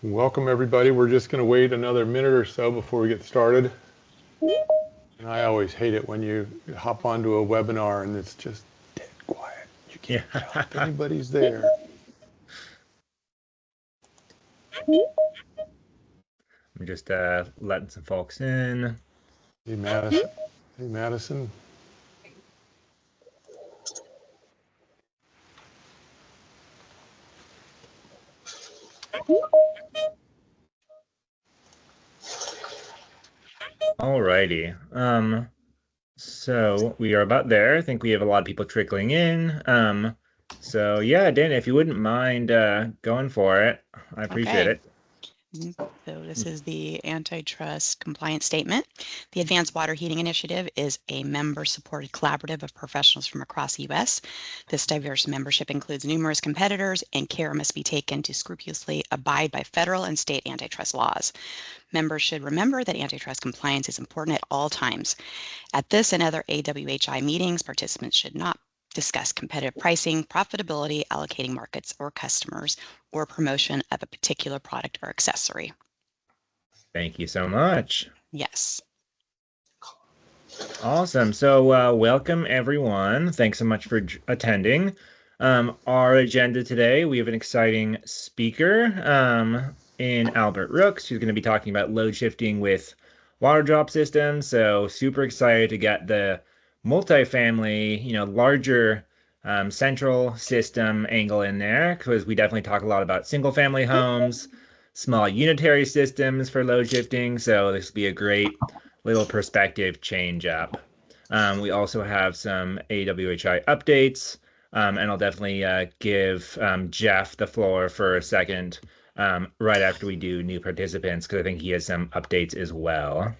Welcome everybody. We're just going to wait another minute or so before we get started. And I always hate it when you hop onto a webinar and it's just dead quiet. You can't tell if anybody's there. I'm just letting some folks in. Hey, Madison. Hey, Madison. Alrighty. So we are about there. I think we have a lot of people trickling in. So yeah, Dan, if you wouldn't mind going for it, I appreciate it. So this is the antitrust compliance statement. The Advanced Water Heating Initiative is a member-supported collaborative of professionals from across the U.S. This diverse membership includes numerous competitors, and care must be taken to scrupulously abide by federal and state antitrust laws. Members should remember that antitrust compliance is important at all times. At this and other AWHI meetings, participants should not discuss competitive pricing, profitability, allocating markets or customers, or promotion of a particular product or accessory. Thank you so much. Yes. Awesome. So welcome everyone. Thanks so much for attending. Our agenda today, we have an exciting speaker in Albert Rooks, who's going to be talking about load shifting with WaterDrop systems. So super excited to get the multifamily, larger central system angle in there, because we definitely talk a lot about single family homes, small unitary systems for load shifting. So this will be a great little perspective change up. We also have some AWHI updates, and I'll definitely give Jeff the floor for a second right after we do new participants, because I think he has some updates as well.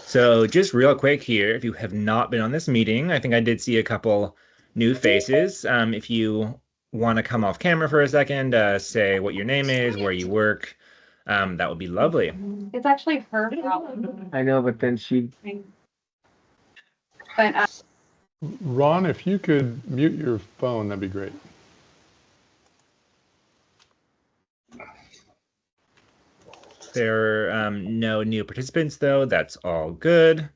So just real quick here, if you have not been on this meeting, I think I did see a couple new faces. If you want to come off camera for a second, say what your name is, where you work, that would be lovely. It's actually her problem. I know, but then she. But Ron, if you could mute your phone, that'd be great. There are no new participants, though. That's all good.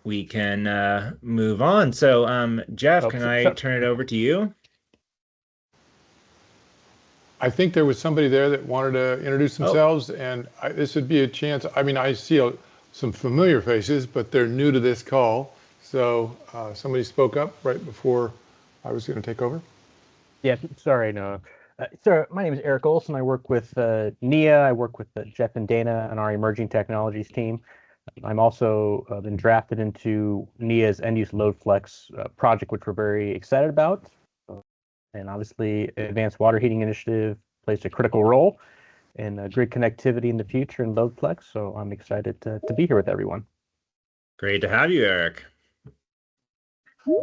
We can move on. So, Jeff, can I turn it over to you? I think there was somebody there that wanted to introduce themselves, and this would be a chance. I mean, I see some familiar faces, but they're new to this call. So somebody spoke up right before I was going to take over. Yeah, sorry, no. So my name is Eric Olson. I work with NIA. I work with Jeff and Dana on our emerging technologies team. I'm also been drafted into NIA's end-use load flex project, which we're very excited about. And obviously, Advanced Water Heating Initiative plays a critical role in grid connectivity in the future and load flex. So I'm excited to be here with everyone. Great to have you, Eric.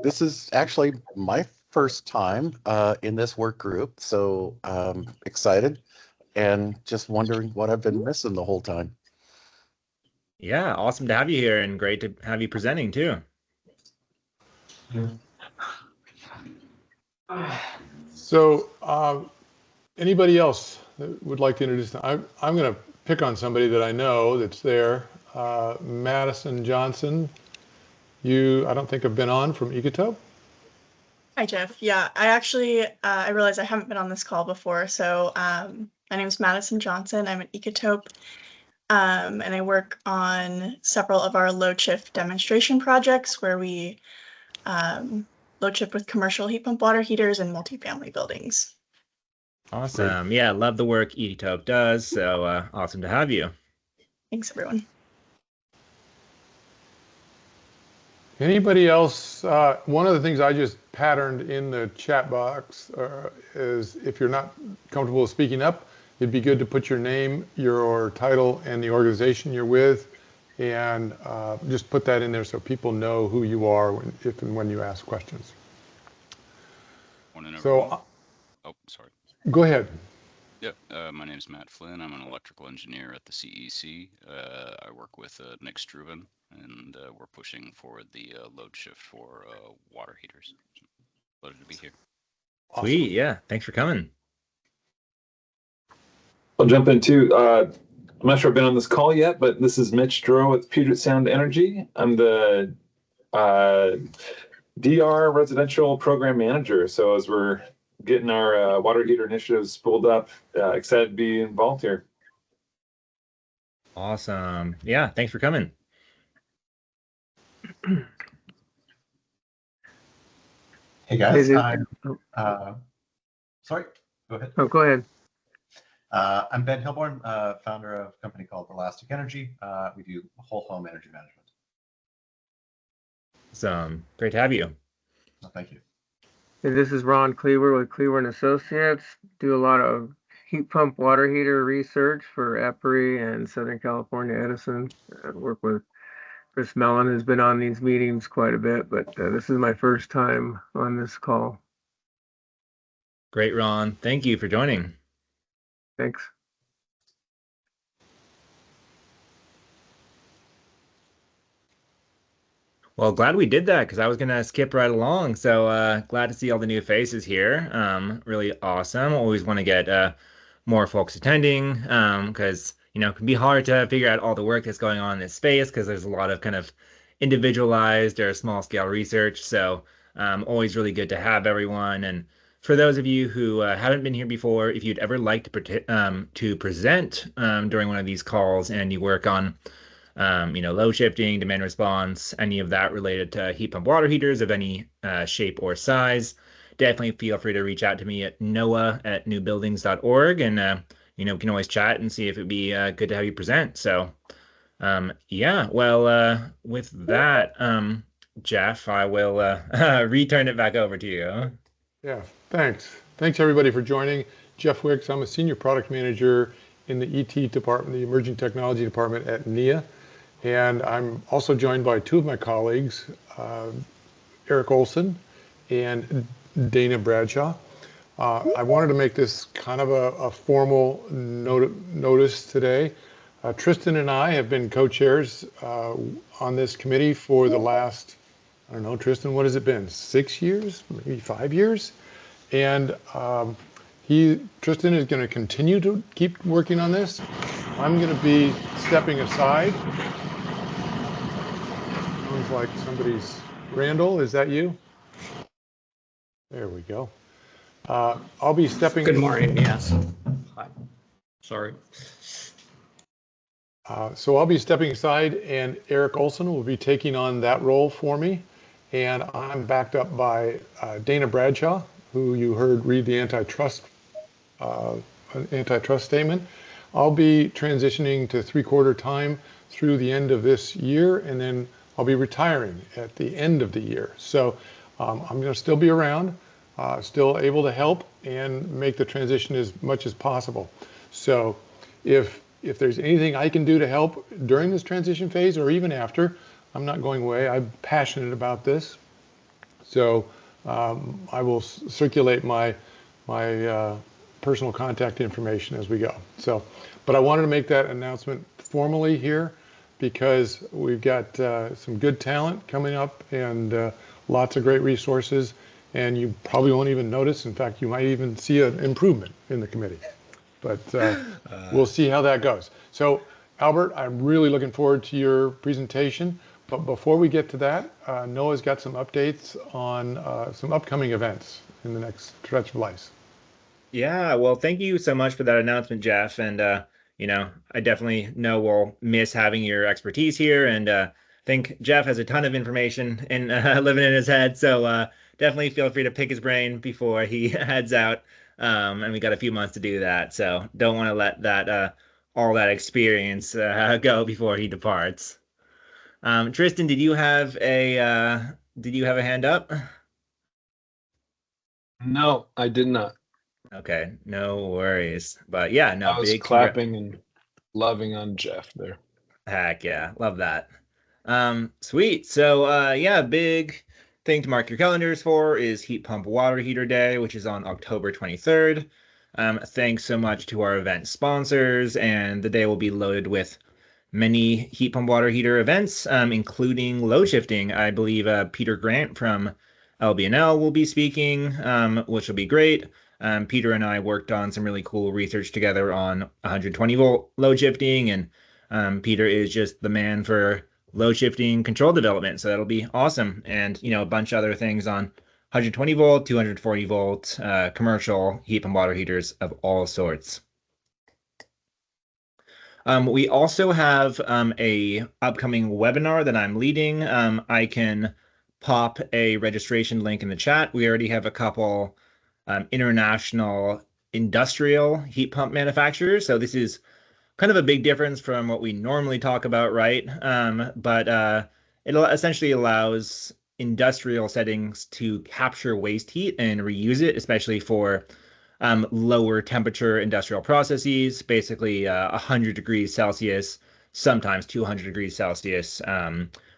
This is actually my first time in this work group, so excited and just wondering what I've been missing the whole time. Yeah, awesome to have you here, and great to have you presenting too. So anybody else that would like to introduce them? I'm going to pick on somebody that I know that's there. Madison Johnson, I don't think have been on from Ecotope. Hi, Jeff. Yeah, I realized I haven't been on this call before. So my name is Madison Johnson. I'm at Ecotope, and I work on several of our load shift demonstration projects where we load shift with commercial heat pump water heaters in multifamily buildings. Awesome. Great. Yeah, love the work Ecotope does. So awesome to have you. Thanks, everyone. Anybody else? One of the things I just patterned in the chat box is if you're not comfortable speaking up, it'd be good to put your name, your title, and the organization you're with, and just put that in there so people know who you are if and when you ask questions. So, oh, sorry. Go ahead. Yep, my name is Matt Flynn. I'm an electrical engineer at the CEC. I work with Nick Struven, and we're pushing for the load shift for water heaters. Pleasure to be here. Awesome. Sweet. Yeah. Thanks for coming. I'll jump in too. I'm not sure I've been on this call yet, but this is Mitch Duro with Puget Sound Energy. I'm the DR residential program manager. So as we're getting our water heater initiatives spooled up, excited to be involved here. Awesome. Yeah. Thanks for coming. Hey guys, Hey, I'm sorry, go ahead. Oh, go ahead. I'm Ben Hilborn, founder of a company called Elastic Energy. We do whole home energy management. Great to have you. So thank you. Hey, this is Ron Cleaver with Cleaver and Associates. Do a lot of heat pump water heater research for AWHI and Southern California Edison. I work with Chris Mellon, who's been on these meetings quite a bit, but this is my first time on this call. Great, Ron. Thank you for joining. Thanks. Well, glad we did that because I was gonna skip right along. So glad to see all the new faces here. Really awesome. Always want to get more folks attending because it can be hard to figure out all the work that's going on in this space because there's a lot of kind of individualized or small scale research. So always really good to have everyone. And for those of you who haven't been here before, if you'd ever like to present during one of these calls and you work on load shifting, demand response, any of that related to heat pump water heaters of any shape or size, definitely feel free to reach out to me at noah@newbuildings.org, and we can always chat and see if it'd be good to have you present. So yeah, well, with that, Jeff, I will return it back over to you. Yeah, thanks. Thanks everybody for joining. Jeff Wicks, I'm a senior product manager in the ET department, the Emerging Technology Department at NEA. And I'm also joined by two of my colleagues, Eric Olson and Dana Bradshaw. I wanted to make this kind of a formal notice today. Tristan and I have been co-chairs on this committee for the last, I don't know, Tristan, what has it been? 6 years, maybe 5 years? And Tristan is going to continue to keep working on this. I'm going to be stepping aside. Sounds like somebody's, Randall, is that you? There we go. I'll be stepping. Good morning, yes. Hi. Sorry. So I'll be stepping aside and Eric Olson will be taking on that role for me. And I'm backed up by Dana Bradshaw, who you heard read the antitrust statement. I'll be transitioning to 3/4 time through the end of this year, and then I'll be retiring at the end of the year. So I'm going to still be around, still able to help and make the transition as much as possible. So if there's anything I can do to help during this transition phase or even after, I'm not going away. I'm passionate about this. So I will circulate my personal contact information as we go. So, but I wanted to make that announcement formally here because we've got some good talent coming up and lots of great resources, and you probably won't even notice. In fact, you might even see an improvement in the committee, but we'll see how that goes. So Albert, I'm really looking forward to your presentation, but before we get to that, Noah's got some updates on some upcoming events in the next stretch of life. Yeah, well, thank you so much for that announcement, Jeff. And, I definitely know we'll miss having your expertise here. And I think Jeff has a ton of information and living in his head. So definitely feel free to pick his brain before he heads out. And we got a few months to do that. So don't want to let that all that experience go before he departs. Tristan, did you have a hand up? No, I did not. Okay, no worries. But yeah, no, I was big clapping and loving on Jeff there. Heck yeah, love that. Sweet. So yeah, big thing to mark your calendars for is Heat Pump Water Heater Day, which is on October 23rd. Thanks so much to our event sponsors, and the day will be loaded with many heat pump water heater events, including load shifting. I believe Peter Grant from LBNL will be speaking, which will be great. Peter and I worked on some really cool research together on 120 volt load shifting, and Peter is just the man for load shifting control development. So that'll be awesome. And, a bunch of other things on 120 volt, 240 volt, commercial heat pump water heaters of all sorts. We also have a upcoming webinar that I'm leading. I can pop a registration link in the chat. We already have a couple international industrial heat pump manufacturers. So this is kind of a big difference from what we normally talk about, right? But it essentially allows industrial settings to capture waste heat and reuse it, especially for lower temperature industrial processes, basically 100 degrees Celsius, sometimes 200 degrees Celsius.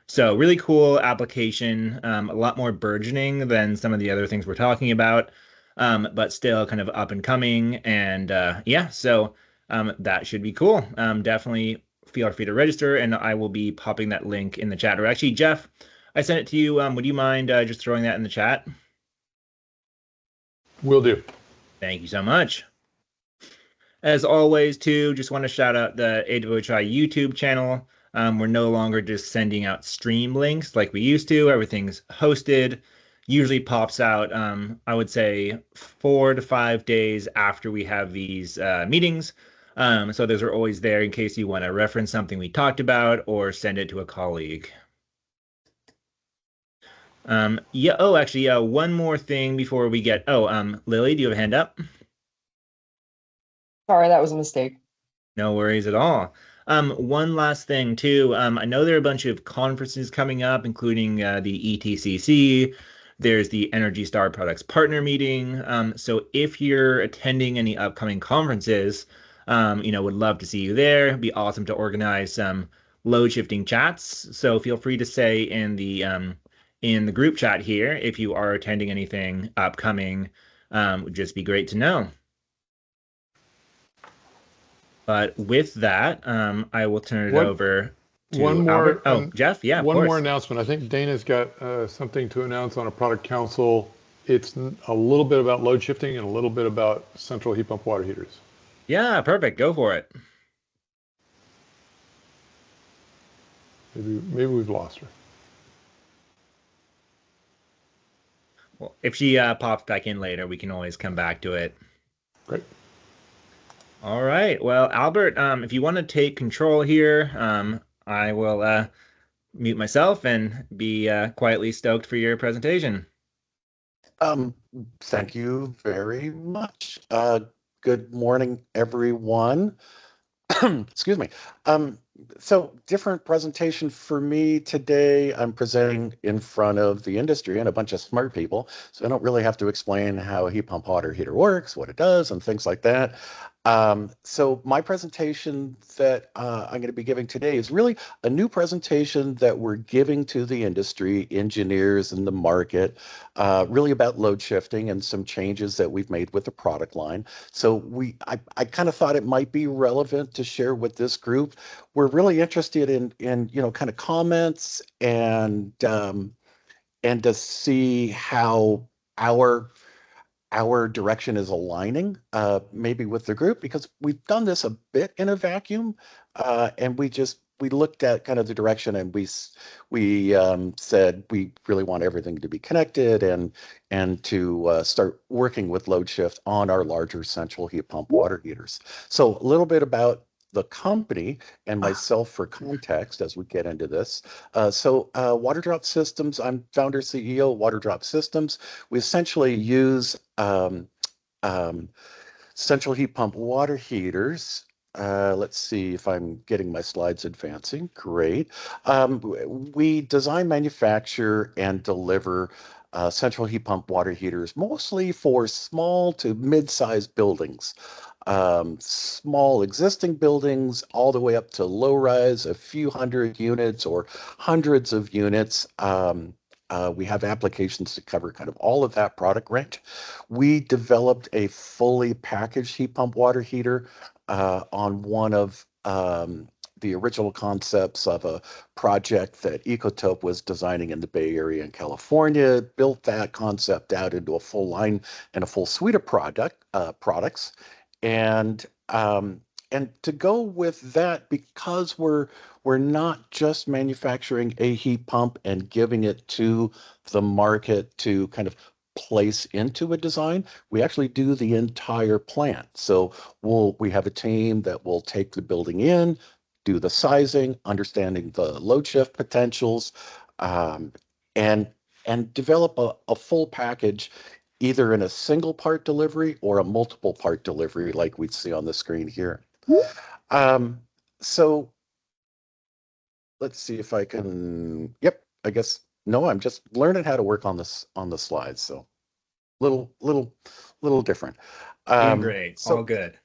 So really cool application, a lot more burgeoning than some of the other things we're talking about, but still kind of up and coming. And yeah, so that should be cool. Definitely feel free to register, and I will be popping that link in the chat. Or actually, Jeff, I sent it to you. Would you mind just throwing that in the chat? Will do. Thank you so much. As always, too, just want to shout out the AWHI YouTube channel. We're no longer just sending out stream links like we used to. Everything's hosted. Usually pops out, I would say, 4 to 5 days after we have these meetings. So those are always there in case you want to reference something we talked about or send it to a colleague. Yeah. Oh, actually, one more thing before we get. Oh, Lily, do you have a hand up? Sorry, that was a mistake. No worries at all. One last thing too. I know there are a bunch of conferences coming up, including the ETCC. There's the Energy Star Products Partner Meeting. So if you're attending any upcoming conferences, would love to see you there. It'd be awesome to organize some load shifting chats. So feel free to say in the group chat here if you are attending anything upcoming. Would just be great to know. But with that, I will turn it over to Albert. Oh, Jeff, yeah, of course. One more announcement. I think Dana's got something to announce on a product council. It's a little bit about load shifting and a little bit about central heat pump water heaters. Yeah, perfect. Go for it. Maybe we've lost her. Well, if she pops back in later, we can always come back to it. Great. All right. Well, Albert, if you want to take control here, I will mute myself and be quietly stoked for your presentation. Thank you very much. Good morning, everyone. Excuse me. So different presentation for me today. I'm presenting in front of the industry and a bunch of smart people, so I don't really have to explain how a heat pump water heater works, what it does, and things like that. So my presentation that I'm going to be giving today is really a new presentation that we're giving to the industry, engineers, and the market, really about load shifting and some changes that we've made with the product line. So I kind of thought it might be relevant to share with this group. We're really interested in kind of comments and to see how our direction is aligning maybe with the group, because we've done this a bit in a vacuum, and we looked at kind of the direction, and we said we really want everything to be connected and to start working with load shift on our larger central heat pump water heaters. So a little bit about the company and myself for context as we get into this. So WaterDrop Systems, I'm founder CEO of WaterDrop Systems. We essentially use central heat pump water heaters. Let's see if I'm getting my slides advancing. Great. We design, manufacture, and deliver central heat pump water heaters, mostly for small to mid-sized buildings. Small existing buildings all the way up to low rise, a few hundred units or hundreds of units. We have applications to cover kind of all of that product range. We developed a fully packaged heat pump water heater on one of the original concepts of a project that Ecotope was designing in the Bay Area in California, built that concept out into a full line and a full suite of products. And to go with that, because we're not just manufacturing a heat pump and giving it to the market to kind of place into a design, we actually do the entire plant. So we have a team that will take the building in, do the sizing, understanding the load shift potentials, and develop a full package, either in a single part delivery or a multiple part delivery, like we see on the screen here. So let's see if I can. Yep, I guess no. I'm just learning how to work on this on the slides. So little different. Doing great. All good.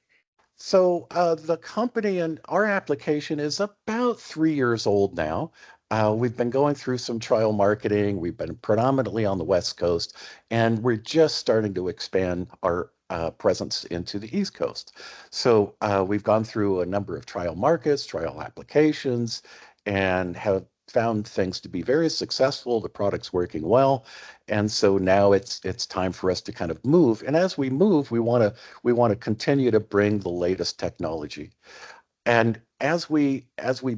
So the company and our application is about 3 years old now. We've been going through some trial marketing. We've been predominantly on the West Coast, and we're just starting to expand our presence into the East Coast. So we've gone through a number of trial markets, trial applications, and have found things to be very successful. The product's working well, and so now it's time for us to kind of move. And as we move, we want to continue to bring the latest technology. And as we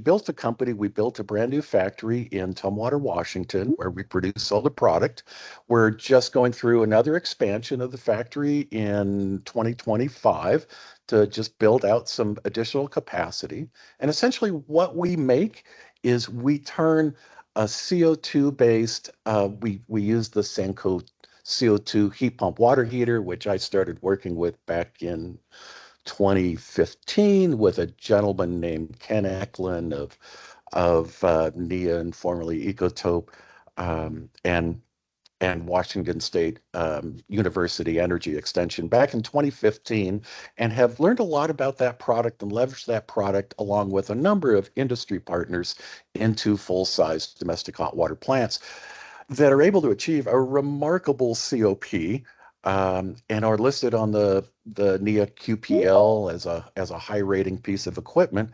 built the company, we built a brand new factory in Tumwater, Washington, where we produce all the product. We're just going through another expansion of the factory in 2025 to just build out some additional capacity. And essentially what we make is we turn a CO2 based, we use the Sanko CO2 heat pump water heater, which I started working with back in 2015 with a gentleman named Ken Eklund of NIA and formerly Ecotope, and Washington State University Energy Extension back in 2015, and have learned a lot about that product and leveraged that product along with a number of industry partners into full-size domestic hot water plants that are able to achieve a remarkable COP, and are listed on the NIA QPL as a high rating piece of equipment.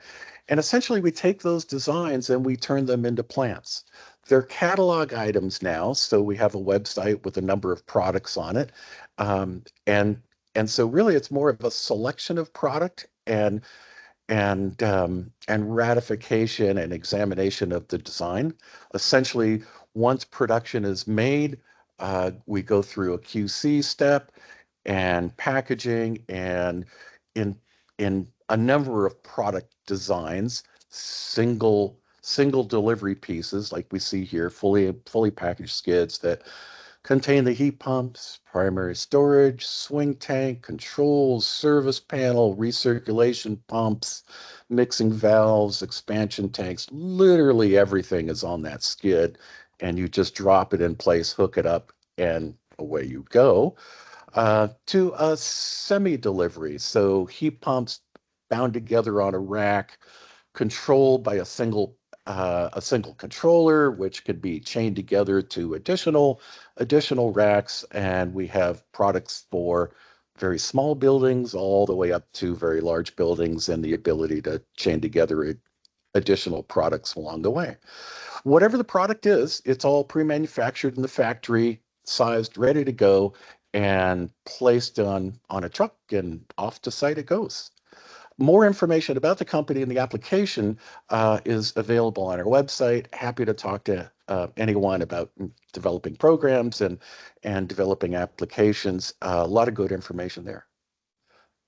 And essentially we take those designs and we turn them into plants. They're catalog items now, so we have a website with a number of products on it. And so really it's more of a selection of product and ratification and examination of the design. Essentially, once production is made, we go through a QC step and packaging, and in a number of product designs, single delivery pieces like we see here, fully packaged skids that contain the heat pumps, primary storage, swing tank, controls, service panel, recirculation pumps, mixing valves, expansion tanks. Literally everything is on that skid, and you just drop it in place, hook it up, and away you go. To a semi-delivery, so heat pumps bound together on a rack, controlled by a single controller, which could be chained together to additional racks. And we have products for very small buildings all the way up to very large buildings, and the ability to chain together additional products along the way. Whatever the product is, it's all pre-manufactured in the factory, sized, ready to go, and placed on a truck, and off to site it goes. More information about the company and the application is available on our website. Happy to talk to anyone about developing programs and developing applications. A lot of good information there.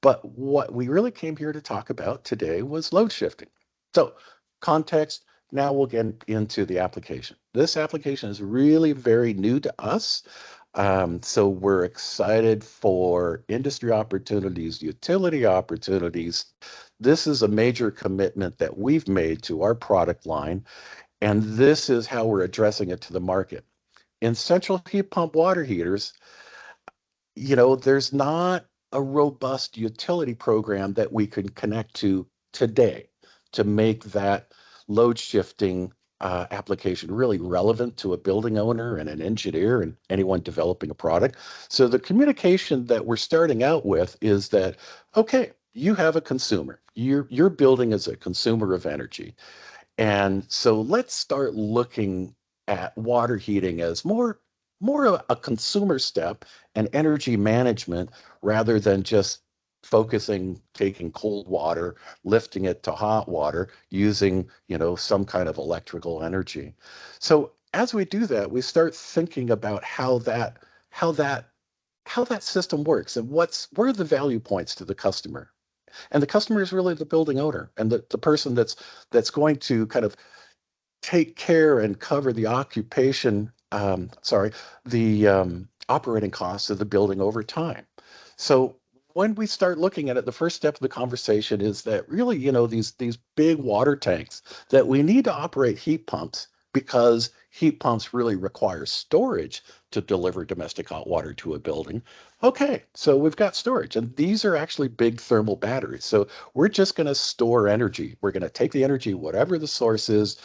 But what we really came here to talk about today was load shifting. So context, now we'll get into the application. This application is really very new to us. So we're excited for industry opportunities, utility opportunities. This is a major commitment that we've made to our product line, and this is how we're addressing it to the market. In central heat pump water heaters, there's not a robust utility program that we can connect to today to make that load shifting application really relevant to a building owner and an engineer and anyone developing a product. So the communication that we're starting out with is that, okay, you have a consumer. You're building as a consumer of energy. And so let's start looking at water heating as more of a consumer step and energy management rather than just focusing, taking cold water, lifting it to hot water using, some kind of electrical energy. So as we do that, we start thinking about how that how that system works and what are the value points to the customer. And the customer is really the building owner and the person that's going to kind of take care and cover the operating costs of the building over time. So when we start looking at it, the first step of the conversation is that really, these big water tanks that we need to operate heat pumps because heat pumps really require storage to deliver domestic hot water to a building. Okay, so we've got storage, and these are actually big thermal batteries. So we're just going to store energy. We're going to take the energy, whatever the source is,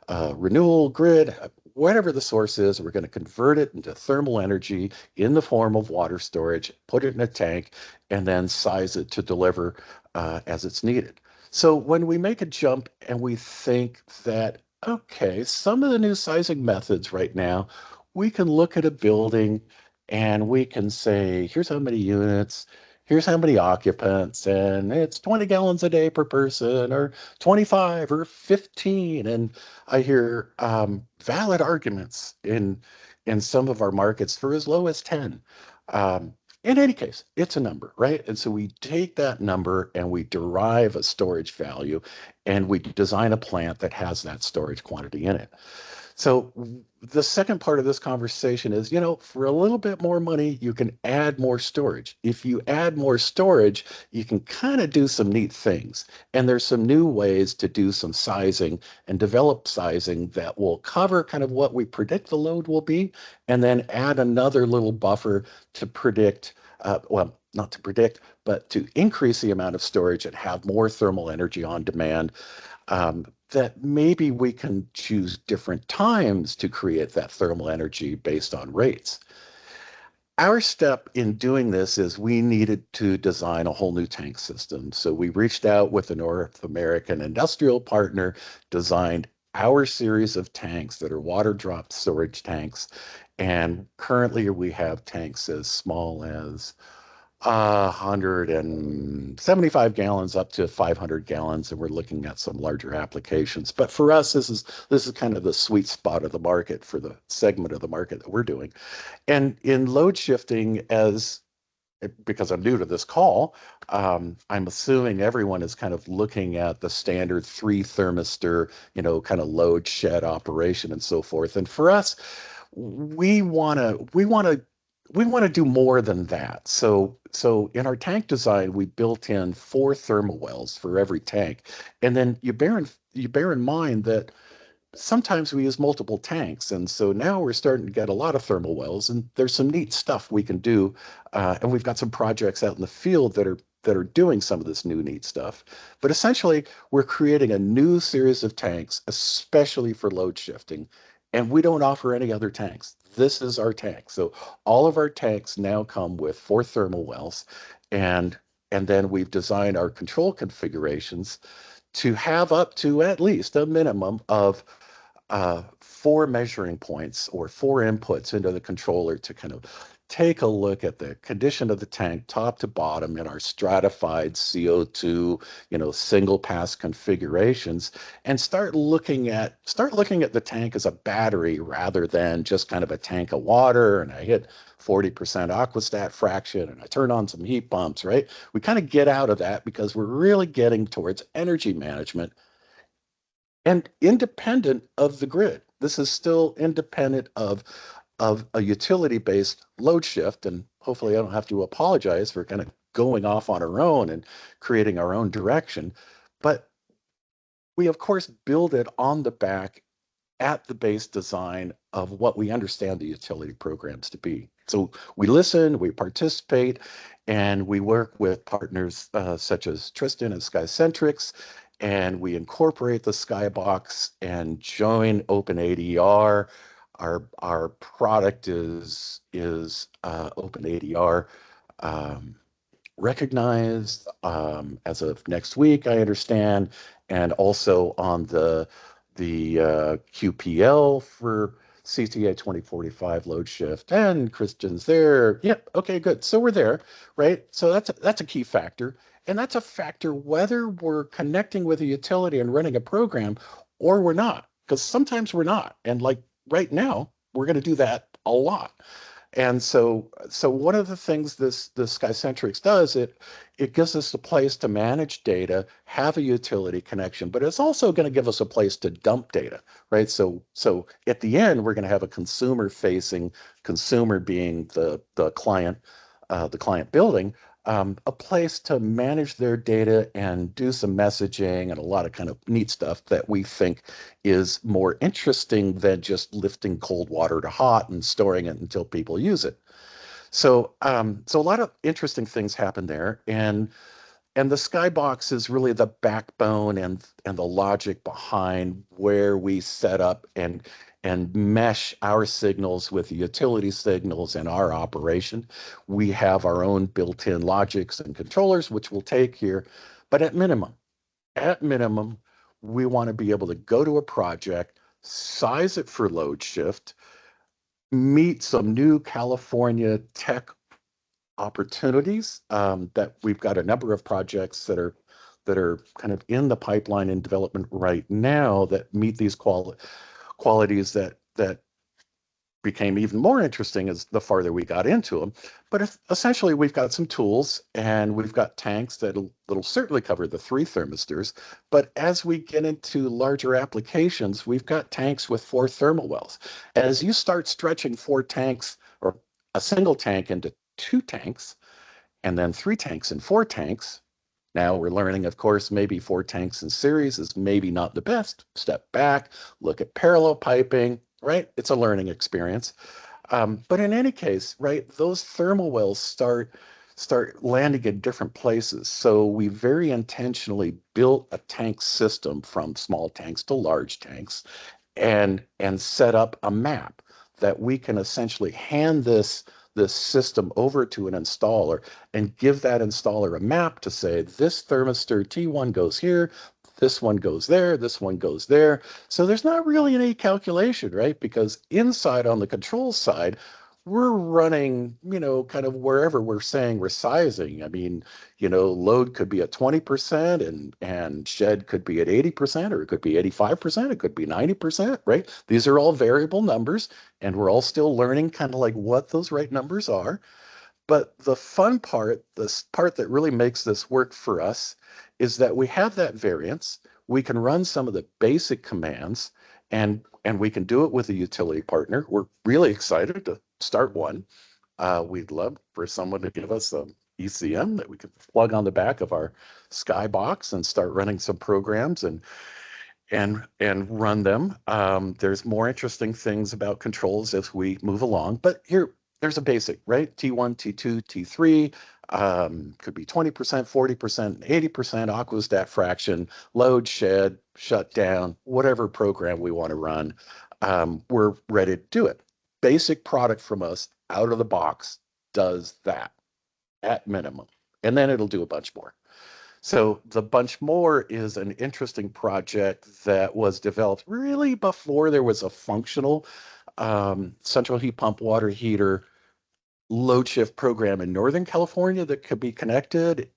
renewable grid, whatever the source is, we're going to convert it into thermal energy in the form of water storage, put it in a tank, and then size it to deliver as it's needed. So when we make a jump and we think that, okay, some of the new sizing methods right now, we can look at a building and we can say, here's how many units, here's how many occupants, and it's 20 gallons a day per person, or 25 or 15. And I hear valid arguments in some of our markets for as low as 10. In any case, it's a number, right? And so we take that number and we derive a storage value and we design a plant that has that storage quantity in it. So the second part of this conversation is, for a little bit more money, you can add more storage. If you add more storage, you can kind of do some neat things. And there's some new ways to do some sizing and develop sizing that will cover kind of what we predict the load will be, and then add another little buffer to predict, not to predict, but to increase the amount of storage and have more thermal energy on demand. That maybe we can choose different times to create that thermal energy based on rates. Our step in doing this is we needed to design a whole new tank system. So we reached out with a North American industrial partner, designed our series of tanks that are WaterDrop storage tanks. And currently we have tanks as small as 175 gallons up to 500 gallons, and we're looking at some larger applications. But for us, this is kind of the sweet spot of the market for the segment of the market that we're doing. And in load shifting, because I'm new to this call, I'm assuming everyone is kind of looking at the standard 3 thermistor, kind of load shed operation and so forth. And for us, we want to do more than that. So in our tank design, we built in 4 thermal wells for every tank. And then you bear in mind that sometimes we use multiple tanks. And so now we're starting to get a lot of thermal wells, and there's some neat stuff we can do. And we've got some projects out in the field that are doing some of this new neat stuff. But essentially, we're creating a new series of tanks, especially for load shifting. And we don't offer any other tanks. This is our tank. So all of our tanks now come with 4 thermal wells, and then we've designed our control configurations to have up to at least a minimum of 4 measuring points or 4 inputs into the controller to kind of take a look at the condition of the tank top to bottom in our stratified CO2, single pass configurations, and start looking at the tank as a battery rather than just kind of a tank of water, and I hit 40% aquastat fraction and I turn on some heat pumps, right? We kind of get out of that because we're really getting towards energy management and independent of the grid. This is still independent of a utility-based load shift, and hopefully I don't have to apologize for kind of going off on our own and creating our own direction. But we, of course, build it on the back at the base design of what we understand the utility programs to be. So we listen, we participate, and we work with partners such as Tristan and Skycentrics, and we incorporate the Skybox and join OpenADR. Our product is OpenADR recognized as of next week, I understand, and also on the QPL for CTA 2045 load shift. And Christian's there. Yep. Okay, good. So we're there, right? So that's a key factor. And that's a factor whether we're connecting with a utility and running a program or we're not, because sometimes we're not. And like right now, we're going to do that a lot. And so one of the things this Skycentrics does, it gives us a place to manage data, have a utility connection, but it's also going to give us a place to dump data, right? So at the end, we're going to have a consumer being the client building, a place to manage their data and do some messaging and a lot of kind of neat stuff that we think is more interesting than just lifting cold water to hot and storing it until people use it. So a lot of interesting things happen there, and the Skybox is really the backbone and the logic behind where we set up and mesh our signals with the utility signals in our operation. We have our own built-in logics and controllers, which we'll take here, but at minimum, we want to be able to go to a project, size it for load shift, meet some new California tech opportunities that we've got a number of projects that are kind of in the pipeline in development right now that meet these qualities that became even more interesting as the farther we got into them. But essentially, we've got some tools and we've got tanks that'll certainly cover the 3 thermistors. But as we get into larger applications, we've got tanks with 4 thermal wells. As you start stretching 4 tanks or a single tank into 2 tanks, and then 3 tanks and 4 tanks. Now we're learning, of course, maybe 4 tanks in series is maybe not the best. Step back, look at parallel piping, right? It's a learning experience. But in any case, right, those thermal wells start landing in different places. So we very intentionally built a tank system from small tanks to large tanks and set up a map that we can essentially hand this system over to an installer and give that installer a map to say, this thermistor T1 goes here, this one goes there, this one goes there. So there's not really any calculation, right? Because inside on the control side, we're running, kind of wherever we're saying we're sizing. I mean, load could be at 20% and shed could be at 80%, or it could be 85%, it could be 90%, right? These are all variable numbers, and we're all still learning kind of like what those right numbers are. But the fun part, this part that really makes this work for us, is that we have that variance. We can run some of the basic commands, and we can do it with a utility partner. We're really excited to start one. We'd love for someone to give us some ECM that we could plug on the back of our Skybox and start running some programs and run them. There's more interesting things about controls as we move along, but there's a basic, right? T1, T2, T3, could be 20%, 40%, 80%, aquastat fraction, load, shed, shut down, whatever program we want to run. We're ready to do it. Basic product from us out of the box does that at minimum, and then it'll do a bunch more. So the bunch more is an interesting project that was developed really before there was a functional central heat pump water heater load shift program in Northern California that could be connected.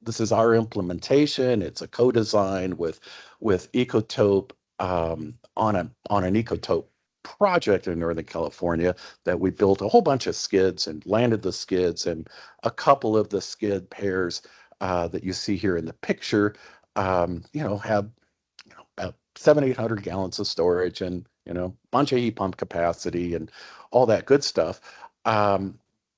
This is our implementation. It's a co-design with Ecotope on an Ecotope project in Northern California that we built a whole bunch of skids and landed the skids, and a couple of the skid pairs that you see here in the picture, have about 700-800 gallons of storage and bunch of heat pump capacity and all that good stuff.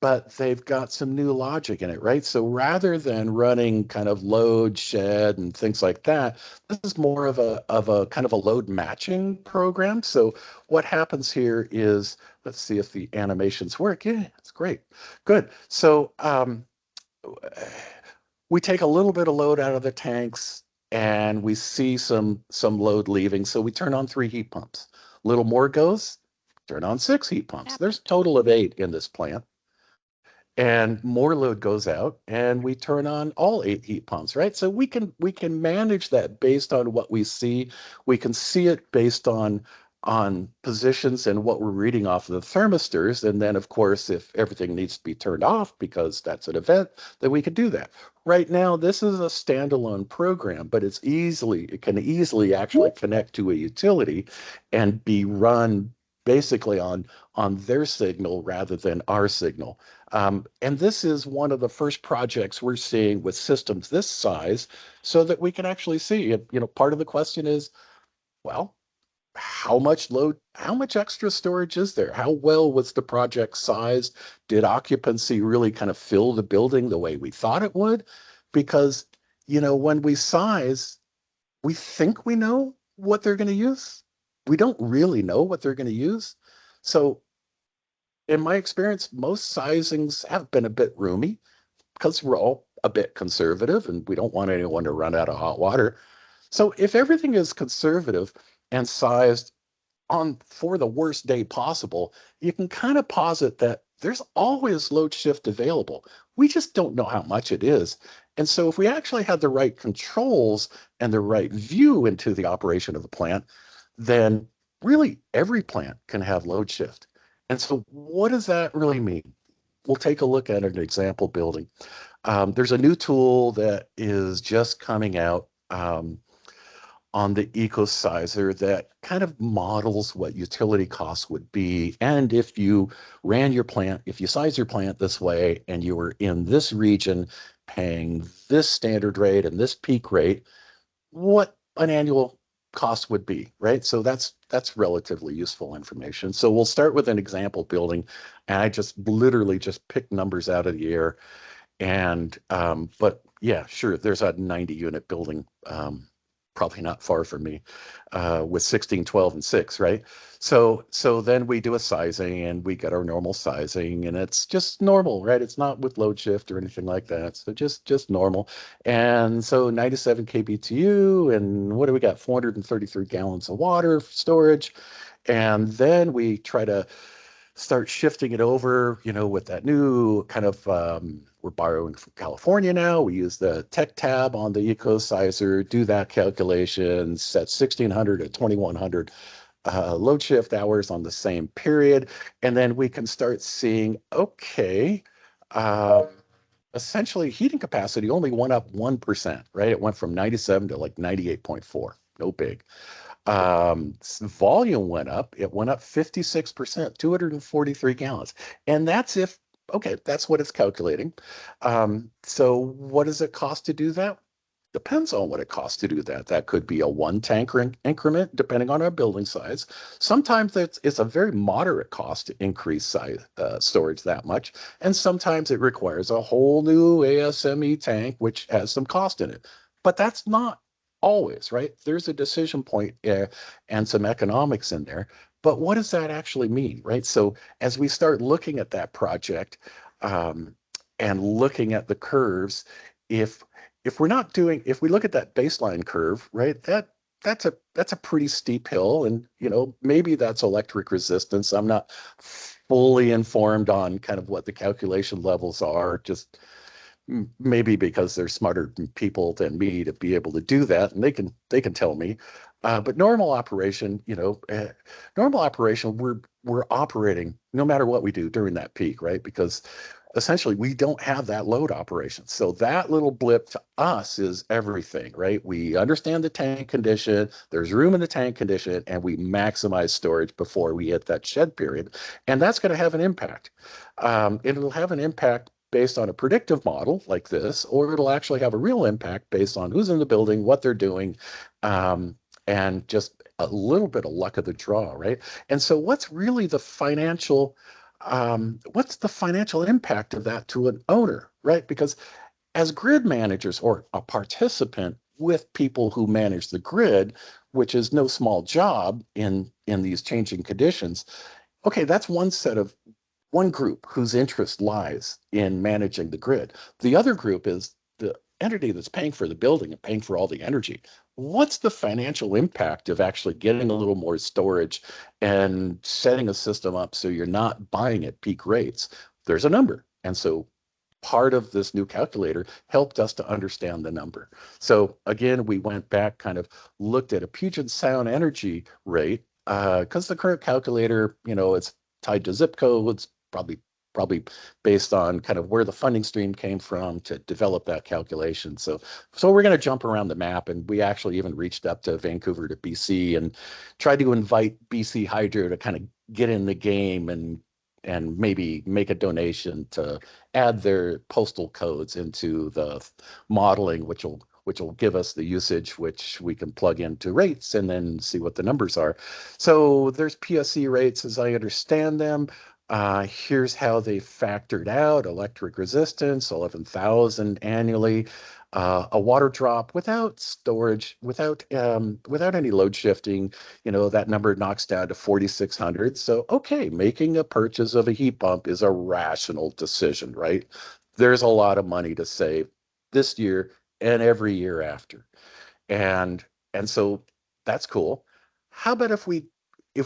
But they've got some new logic in it, right? So rather than running kind of load, shed, and things like that, this is more of a kind of a load matching program. So what happens here is, let's see if the animations work. Yeah, it's great. Good. So we take a little bit of load out of the tanks and we see some load leaving. So we turn on 3 heat pumps. A little more goes, turn on 6 heat pumps. There's a total of 8 in this plant. and more load goes out, and we turn on all 8 heat pumps, right? So we can manage that based on what we see. We can see it based on positions and what we're reading off of the thermistors. And then, of course, if everything needs to be turned off because that's an event, then we could do that. Right now, this is a standalone program, but it can easily actually connect to a utility and be run basically on their signal rather than our signal. And this is one of the first projects we're seeing with systems this size, so that we can actually see it. Part of the question is, well, how much extra storage is there? How well was the project sized? Did occupancy really kind of fill the building the way we thought it would? Because, when we size, we think we know what they're going to use. We don't really know what they're going to use. So in my experience, most sizings have been a bit roomy because we're all a bit conservative and we don't want anyone to run out of hot water. So if everything is conservative and sized for the worst day possible, you can kind of posit that there's always load shift available. We just don't know how much it is. And so if we actually had the right controls and the right view into the operation of the plant, then really every plant can have load shift. And so what does that really mean? We'll take a look at an example building. There's a new tool that is just coming out on the EcoSizer that kind of models what utility costs would be. And if you size your plant this way and you were in this region paying this standard rate and this peak rate, what an annual cost would be, right? So that's relatively useful information. So we'll start with an example building, and I just literally just pick numbers out of the air. And but yeah, sure, there's a 90 unit building, probably not far from me, with 16, 12, and 6, right? So then we do a sizing and we get our normal sizing, and it's just normal, right? It's not with load shift or anything like that. So just normal. And so 97 kBTU, and what do we got? 433 gallons of water storage. And then we try to start shifting it over, with that new kind of, we're borrowing from California now. We use the tech tab on the EcoSizer, do that calculation, set 1600 to 2100 load shift hours on the same period. And then we can start seeing, okay, essentially heating capacity only went up 1%, right? It went from 97 to like 98.4, no big. Volume went up. It went up 56%, 243 gallons. And that's what it's calculating. So what does it cost to do that? Depends on what it costs to do that. That could be a 1 tank increment, depending on our building size. Sometimes it's a very moderate cost to increase size storage that much. And sometimes it requires a whole new ASME tank, which has some cost in it. But that's not always, right? There's a decision point and some economics in there. But what does that actually mean, right? So as we start looking at that project and looking at the curves, if we look at that baseline curve, right, that's a pretty steep hill, and maybe that's electric resistance. I'm not fully informed on kind of what the calculation levels are, just maybe because they're smarter people than me to be able to do that, and they can tell me. But normal operation, we're operating no matter what we do during that peak, right? Because essentially we don't have that load operation. So that little blip to us is everything, right? We understand the tank condition, there's room in the tank condition, and we maximize storage before we hit that shed period. And that's going to have an impact. It'll have an impact based on a predictive model like this, or it'll actually have a real impact based on who's in the building, what they're doing, and just a little bit of luck of the draw, right? And so what's really the financial impact of that to an owner, right? Because as grid managers or a participant with people who manage the grid, which is no small job in these changing conditions, okay, that's one group whose interest lies in managing the grid. The other group is the entity that's paying for the building and paying for all the energy. What's the financial impact of actually getting a little more storage and setting a system up so you're not buying at peak rates? There's a number. And so part of this new calculator helped us to understand the number. So again, we went back, kind of looked at a Puget Sound energy rate, because the current calculator, it's tied to zip codes, probably based on kind of where the funding stream came from to develop that calculation. So we're going to jump around the map, and we actually even reached up to Vancouver to BC and tried to invite BC Hydro to kind of get in the game and maybe make a donation to add their postal codes into the modeling, which will give us the usage, which we can plug into rates and then see what the numbers are. So there's PSC rates as I understand them. Here's how they factored out electric resistance, 11,000 annually. A water drop without storage, without any load shifting, that number knocks down to 4,600. So, okay, making a purchase of a heat pump is a rational decision, right? There's a lot of money to save this year and every year after. And so that's cool. How about if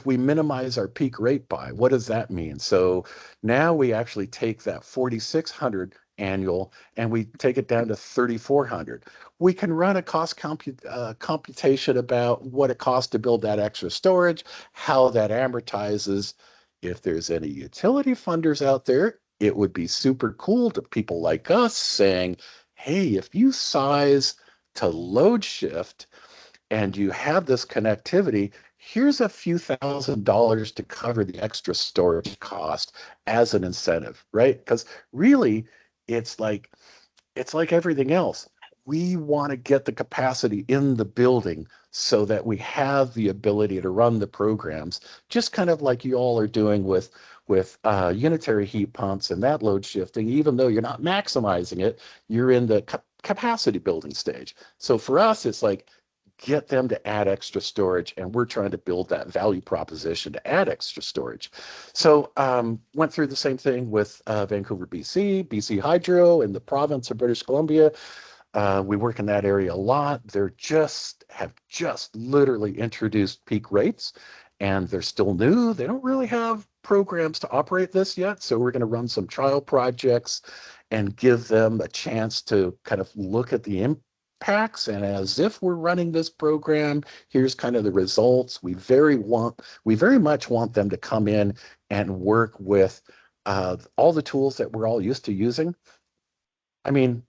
we minimize our peak rate buy? What does that mean? So now we actually take that 4,600 annual and we take it down to 3,400. We can run a cost computation about what it costs to build that extra storage, how that amortizes. If there's any utility funders out there, it would be super cool to people like us saying, hey, if you size to load shift and you have this connectivity, here's a few $1,000s to cover the extra storage cost as an incentive, right? Because really, it's like everything else. We want to get the capacity in the building so that we have the ability to run the programs, just kind of like you all are doing with unitary heat pumps and that load shifting. Even though you're not maximizing it, you're in the capacity building stage. So for us, it's like, get them to add extra storage, and we're trying to build that value proposition to add extra storage. So went through the same thing with Vancouver, BC Hydro in the province of British Columbia. We work in that area a lot. Have just literally introduced peak rates, and they're still new. They don't really have programs to operate this yet, so we're going to run some trial projects and give them a chance to kind of look at the impacts. And as if we're running this program, here's kind of the results. We very much want them to come in and work with all the tools that we're all used to using. I mean,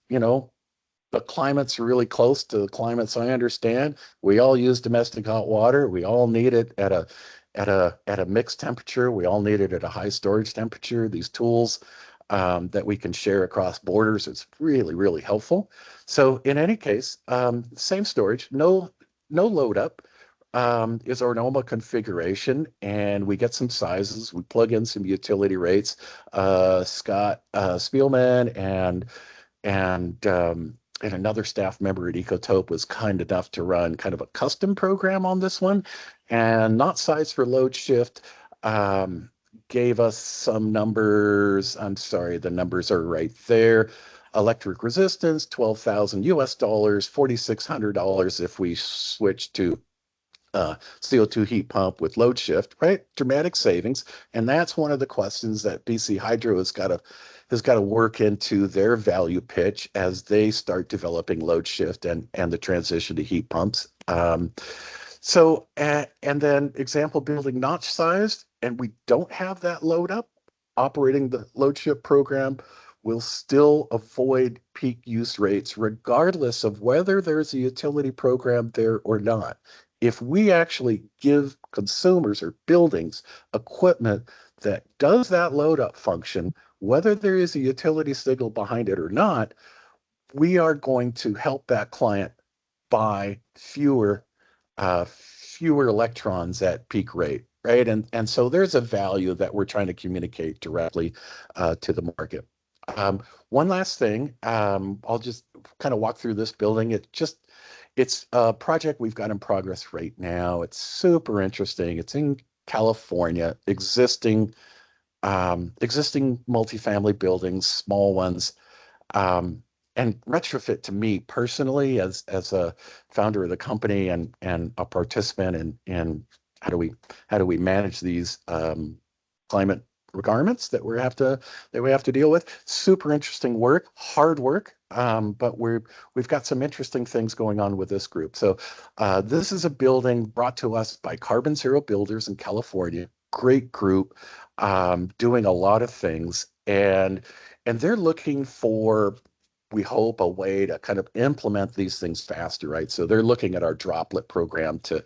the climate's really close to the climates I understand. We all use domestic hot water. We all need it at a mixed temperature. We all need it at a high storage temperature. These tools that we can share across borders, it's really, really helpful. So in any case, same storage, no load up is our normal configuration, and we get some sizes. We plug in some utility rates. Scott Spielman and another staff member at Ecotope was kind enough to run kind of a custom program on this one, and not sized for load shift. Gave us some numbers. I'm sorry, the numbers are right there. Electric resistance, $12,000 US, $4,600 if we switch to CO2 heat pump with load shift, right? Dramatic savings. And that's one of the questions that BC Hydro has got to work into their value pitch as they start developing load shift and the transition to heat pumps. So, and then example building notch sized, and we don't have that load up, operating the load shift program will still avoid peak use rates regardless of whether there's a utility program there or not. If we actually give consumers or buildings equipment that does that load up function, whether there is a utility signal behind it or not, we are going to help that client buy fewer electrons at peak rate, right? And so there's a value that we're trying to communicate directly to the market. One last thing, I'll just kind of walk through this building. It's a project we've got in progress right now. It's super interesting. It's in California, existing multifamily buildings, small ones. And retrofit to me personally, as a founder of the company and a participant in how do we manage these climate requirements that we have to deal with. Super interesting work, hard work, but we've got some interesting things going on with this group. So this is a building brought to us by Carbon Zero Builders in California. Great group, doing a lot of things, and they're looking for, we hope, a way to kind of implement these things faster, right? So they're looking at our droplet program to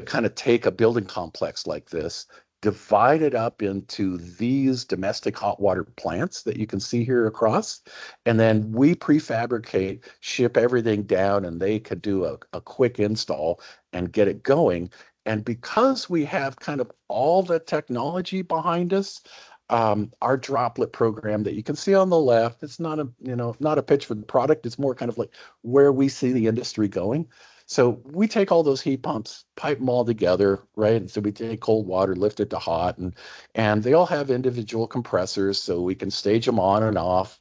kind of take a building complex like this, divide it up into these domestic hot water plants that you can see here across, and then we prefabricate, ship everything down, and they could do a quick install and get it going. And because we have kind of all the technology behind us, our droplet program that you can see on the left, it's not a pitch for the product. It's more kind of like where we see the industry going. So we take all those heat pumps, pipe them all together, right? And so we take cold water, lift it to hot, and they all have individual compressors, so we can stage them on and off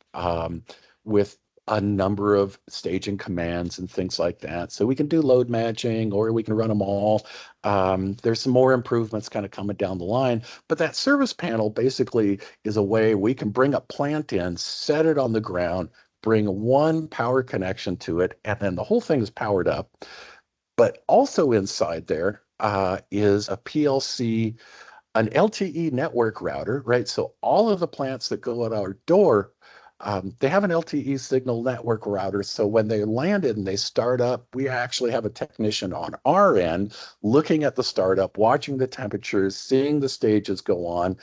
with a number of staging commands and things like that. So we can do load matching, or we can run them all. There's some more improvements kind of coming down the line, but that service panel basically is a way we can bring a plant in, set it on the ground, bring one power connection to it, and then the whole thing is powered up. But also inside there is a PLC, an LTE network router, right? So all of the plants that go at our door, they have an LTE signal network router. So when they landed and they start up, we actually have a technician on our end looking at the startup, watching the temperatures, seeing the stages go on.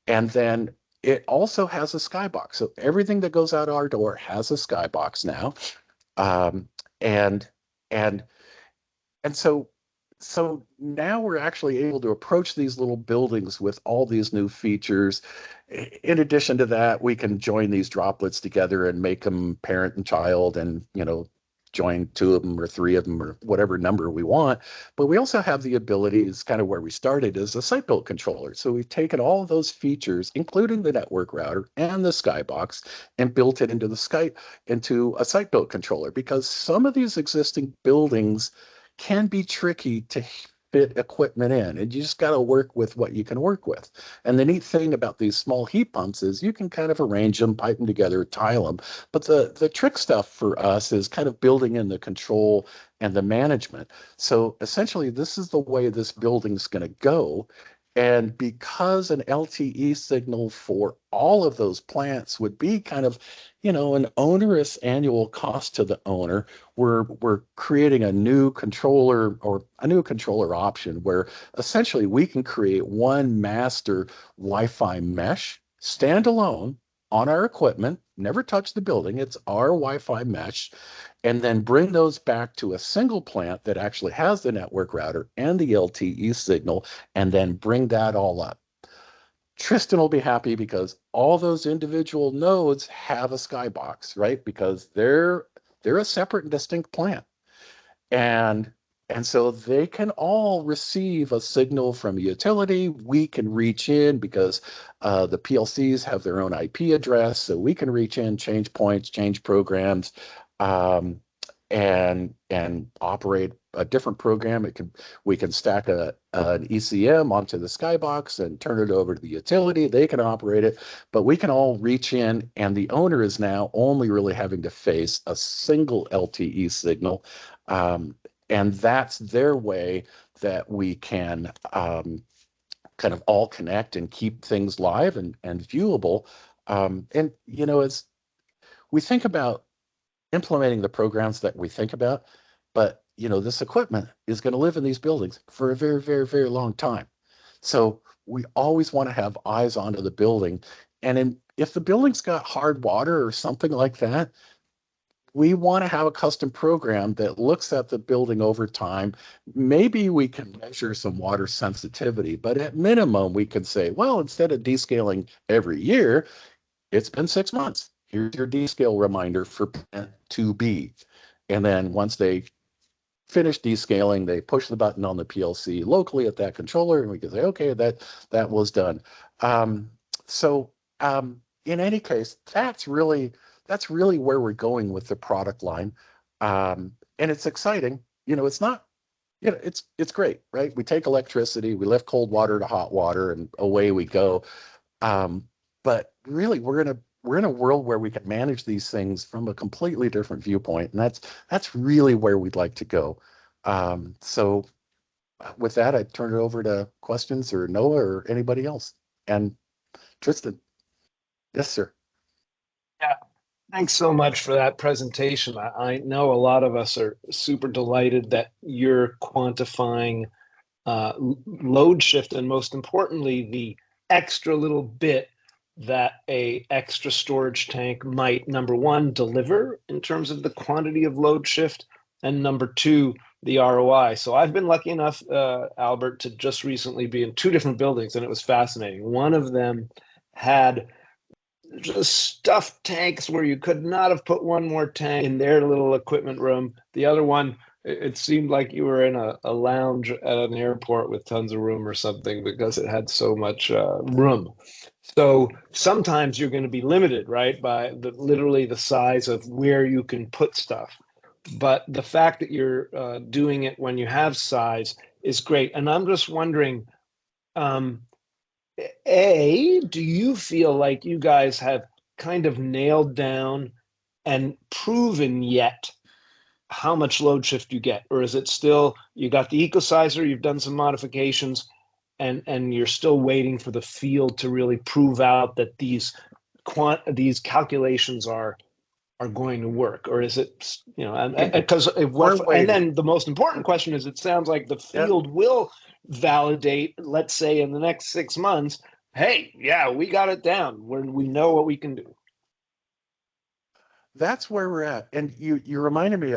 And then it also has a skybox. So everything that goes out our door has a skybox now. And so now we're actually able to approach these little buildings with all these new features. In addition to that, we can join these droplets together and make them parent and child, and join 2 of them or 3 of them or whatever number we want. But we also have the ability, is kind of where we started, as a site built controller. So we've taken all of those features, including the network router and the skybox, and built it into a site built controller, because some of these existing buildings can be tricky to fit equipment in, and you just got to work with what you can work with. And the neat thing about these small heat pumps is you can kind of arrange them, pipe them together, tile them. But the trick stuff for us is kind of building in the control and the management. So essentially, this is the way this building's going to go. And because an LTE signal for all of those plants would be kind of, an onerous annual cost to the owner, we're creating a new controller option where essentially we can create one master Wi-Fi mesh standalone on our equipment, never touch the building. It's our Wi-Fi mesh, and then bring those back to a single plant that actually has the network router and the LTE signal, and then bring that all up. Tristan will be happy because all those individual nodes have a skybox, right? Because they're a separate and distinct plant. And so they can all receive a signal from a utility. We can reach in because the PLCs have their own IP address, so we can reach in, change points, change programs, and operate a different program. We can stack an ECM onto the skybox and turn it over to the utility. They can operate it, but we can all reach in, and the owner is now only really having to face a single LTE signal. And that's their way that we can kind of all connect and keep things live and viewable. As we think about implementing the programs that we think about, but this equipment is going to live in these buildings for a very, very, very long time. So we always want to have eyes onto the building. And if the building's got hard water or something like that, we want to have a custom program that looks at the building over time. Maybe we can measure some water sensitivity, but at minimum, we could say, well, instead of descaling every year, it's been 6 months. Here's your descale reminder for plant 2B. And then once they finish descaling, they push the button on the PLC locally at that controller, and we can say, okay, that was done. In any case, that's really where we're going with the product line. And it's exciting. It's not, it's great, right? We take electricity, we lift cold water to hot water, and away we go. But really, we're in a world where we can manage these things from a completely different viewpoint, and that's really where we'd like to go. So with that, I turn it over to questions or Noah or anybody else. And Tristan. Yes, sir. Yeah, thanks so much for that presentation. I know a lot of us are super delighted that you're quantifying load shift, and most importantly, the extra little bit that a extra storage tank might, number one, deliver in terms of the quantity of load shift, and number two, the ROI. So I've been lucky enough, Albert, to just recently be in two different buildings, and it was fascinating. One of them had just stuffed tanks where you could not have put one more tank in their little equipment room. The other one, it seemed like you were in a lounge at an airport with tons of room or something because it had so much room. So sometimes you're going to be limited, right, by literally the size of where you can put stuff. But the fact that you're doing it when you have size is great. And I'm just wondering, do you feel like you guys have kind of nailed down and proven yet how much load shift you get? Or is it still, you got the ecosizer, you've done some modifications, and you're still waiting for the field to really prove out that these calculations are going to work? Or is it, because and then the most important question is, it sounds like the field will validate, let's say in the next 6 months, hey, yeah, we got it down, we know what we can do. That's where we're at. And you reminded me,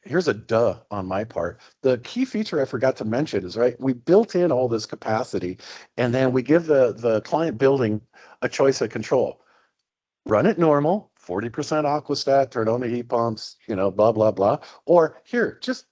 here's a duh on my part. The key feature I forgot to mention is, right, we built in all this capacity, and then we give the client building a choice of control. Run it normal, 40% aquastat, turn on the heat pumps, blah, blah, blah. Or here, just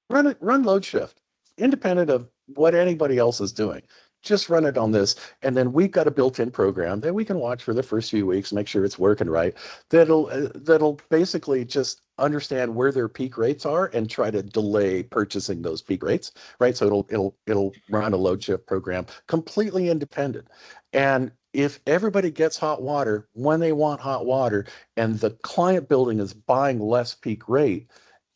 run load shift, independent of what anybody else is doing. Just run it on this. And then we've got a built-in program that we can watch for the first few weeks, make sure it's working right. That'll basically just understand where their peak rates are and try to delay purchasing those peak rates, right? So it'll run a load shift program completely independent. And if everybody gets hot water when they want hot water, and the client building is buying less peak rate,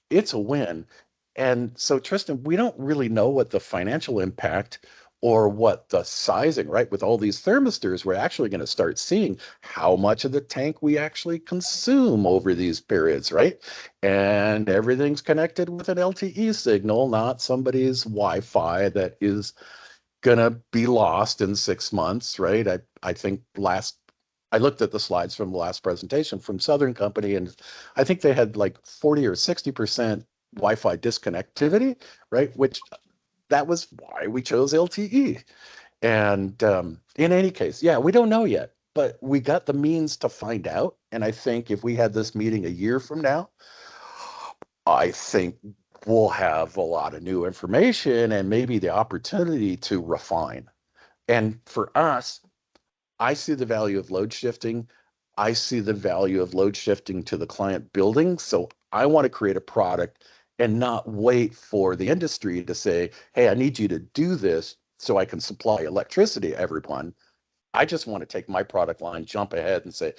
it's a win. And so, Tristan, we don't really know what the financial impact or what the sizing, right? With all these thermistors, we're actually going to start seeing how much of the tank we actually consume over these periods, right? And everything's connected with an LTE signal, not somebody's Wi-Fi that is going to be lost in 6 months, right? I think I looked at the slides from the last presentation from Southern Company, and I think they had like 40 or 60% Wi-Fi disconnectivity, right? Which that was why we chose LTE. And in any case, yeah, we don't know yet, but we got the means to find out. And I think if we had this meeting a year from now, I think we'll have a lot of new information and maybe the opportunity to refine. And for us, I see the value of load shifting. I see the value of load shifting to the client building. So I want to create a product and not wait for the industry to say, hey, I need you to do this so I can supply electricity to everyone. I just want to take my product line, jump ahead and say,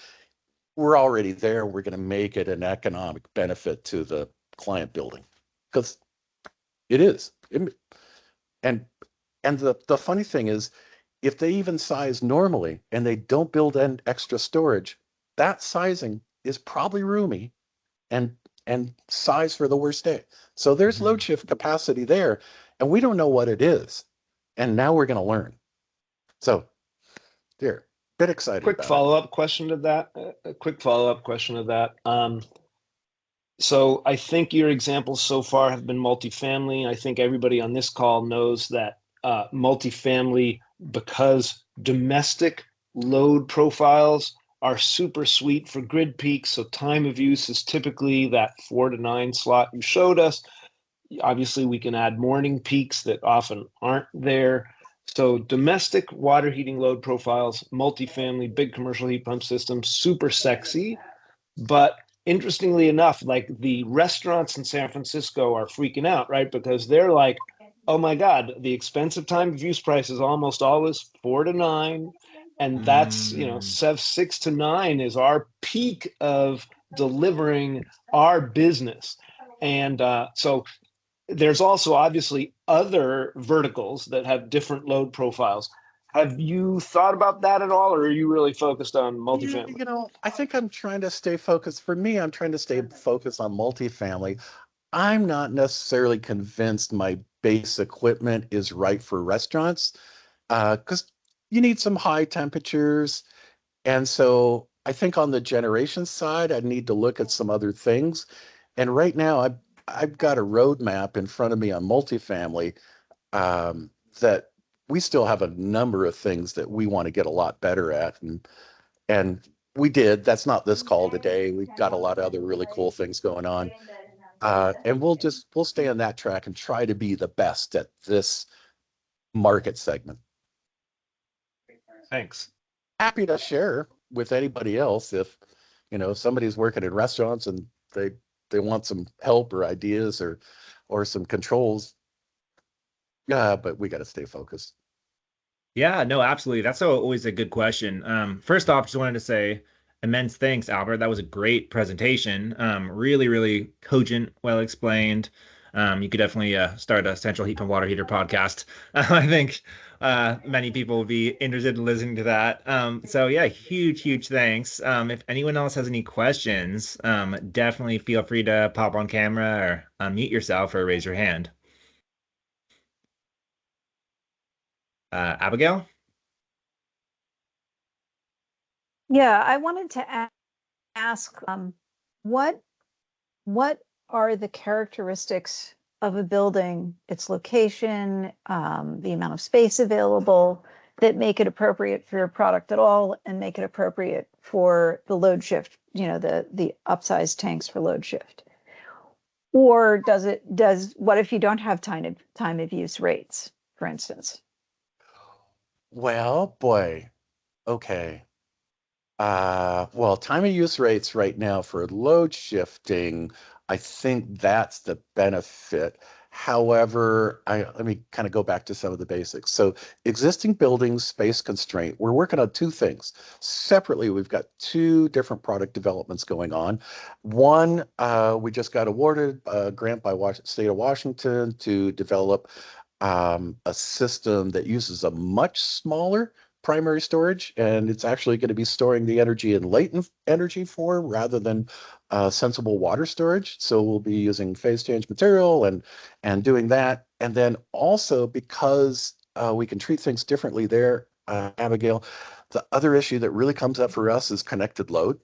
we're already there. We're going to make it an economic benefit to the client building, because it is. And the funny thing is, if they even size normally and they don't build in extra storage, that sizing is probably roomy and size for the worst day. So there's load shift capacity there, and we don't know what it is. And now we're going to learn. So there, bit excited. Quick follow-up question to that. So I think your examples so far have been multifamily. I think everybody on this call knows that multifamily, because domestic load profiles are super sweet for grid peaks. So time of use is typically that 4 to 9 slot you showed us. Obviously, we can add morning peaks that often aren't there. So domestic water heating load profiles, multifamily, big commercial heat pump systems, super sexy. But interestingly enough, like the restaurants in San Francisco are freaking out, right? Because they're like, oh my God, the expensive time of use price is almost always 4 to 9. And that's, Sev 6 to 9 is our peak of delivering our business. And so there's also obviously other verticals that have different load profiles. Have you thought about that at all, or are you really focused on multifamily? I think I'm trying to stay focused. For me, I'm trying to stay focused on multifamily. I'm not necessarily convinced my base equipment is right for restaurants because you need some high temperatures. And so I think on the generation side, I need to look at some other things. And right now, I've got a roadmap in front of me on multifamily that we still have a number of things that we want to get a lot better at. And we did. That's not this call today. We've got a lot of other really cool things going on. And we'll stay on that track and try to be the best at this market segment. Thanks. Happy to share with anybody else if somebody's working in restaurants and they want some help or ideas or some controls. Yeah, but we got to stay focused. Yeah, no, absolutely. That's always a good question. First off, just wanted to say immense thanks, Albert. That was a great presentation. Really, really cogent, well explained. You could definitely start a central heat pump water heater podcast. I think many people would be interested in listening to that. So yeah, huge thanks. If anyone else has any questions, definitely feel free to pop on camera or unmute yourself or raise your hand. Abigail? Yeah, I wanted to ask, what are the characteristics of a building, its location, the amount of space available that make it appropriate for your product at all and make it appropriate for the load shift, the upsized tanks for load shift? Or what if you don't have time of use rates, for instance? Well, boy, okay. Well, time of use rates right now for load shifting, I think that's the benefit. However, let me kind of go back to some of the basics. So existing buildings, space constraint, we're working on two things. Separately, we've got two different product developments going on. One, we just got awarded a grant by State of Washington to develop a system that uses a much smaller primary storage, and it's actually going to be storing the energy in latent energy form rather than sensible water storage. So we'll be using phase change material and doing that. And then also because we can treat things differently there, Abigail, the other issue that really comes up for us is connected load.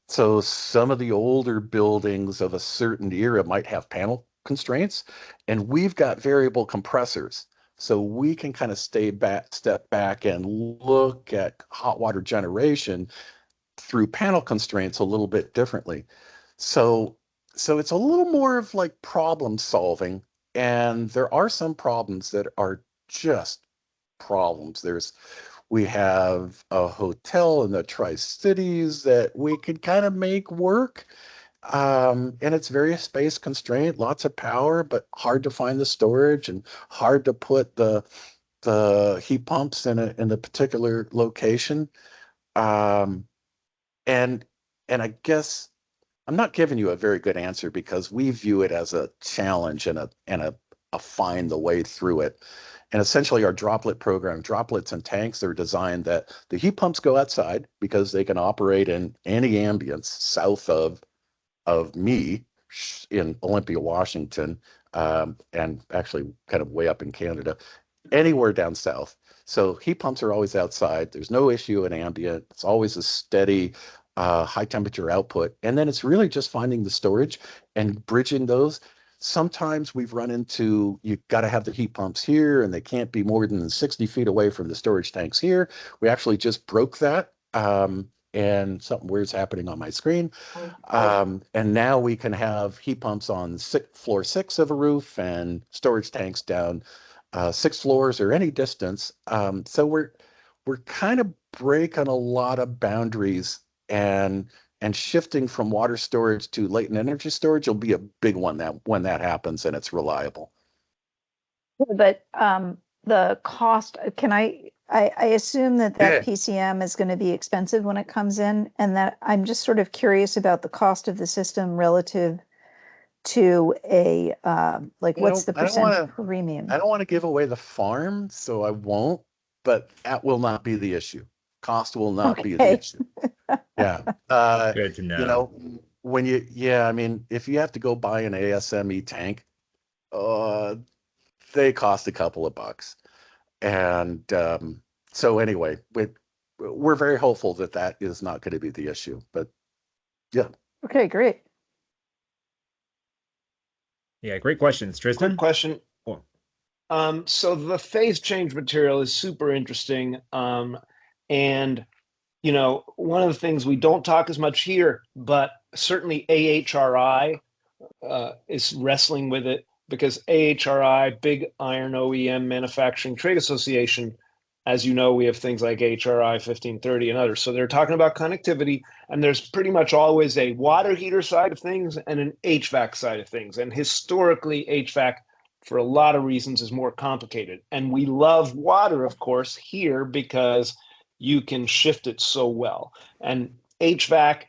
So some of the older buildings of a certain era might have panel constraints, and we've got variable compressors. So we can kind of step back and look at hot water generation through panel constraints a little bit differently. So it's a little more of like problem solving, and there are some problems that are just problems. We have a hotel in the Tri-Cities that we could kind of make work. And it's very space constrained, lots of power, but hard to find the storage and hard to put the heat pumps in a particular location. And I guess I'm not giving you a very good answer because we view it as a challenge and a find the way through it. And essentially our droplet program, droplets and tanks, are designed that the heat pumps go outside because they can operate in any ambience south of me in Olympia, Washington, and actually kind of way up in Canada, anywhere down south. So heat pumps are always outside. There's no issue in ambient. It's always a steady, high temperature output. And then it's really just finding the storage and bridging those. Sometimes we've run into, you got to have the heat pumps here and they can't be more than 60 feet away from the storage tanks here. We actually just broke that. And something weird's happening on my screen. And now we can have heat pumps on floor 6 of a roof and storage tanks down 6 floors or any distance. So we're kind of breaking a lot of boundaries, and shifting from water storage to latent energy storage will be a big one when that happens and it's reliable. But the cost, can I I assume that Yeah. PCM is going to be expensive when it comes in, and that I'm just sort of curious about the cost of the system relative to a like what's the I don't want percent to. premium? I don't want to give away the farm, so I won't. But that will not be the issue. Cost will not be the Okay. issue. Yeah. Good to You know. know, when I mean, if you have to go buy an ASME tank, they cost a couple of bucks. And so anyway, we're very hopeful that that is not going to be the issue. But yeah. Okay, great. Yeah, great questions, Tristan. Quick question. Cool. So the phase change material is super interesting. And, you know, one of the things we don't talk as much here, but certainly AHRI is wrestling with it because AHRI, big iron OEM manufacturing trade association, as you know, we have things like HRI 1530 and others. So they're talking about connectivity, and there's pretty much always a water heater side of things and an HVAC side of things. And historically, HVAC, for a lot of reasons, is more complicated. And we love water, of course, here because you can shift it so well. And HVAC,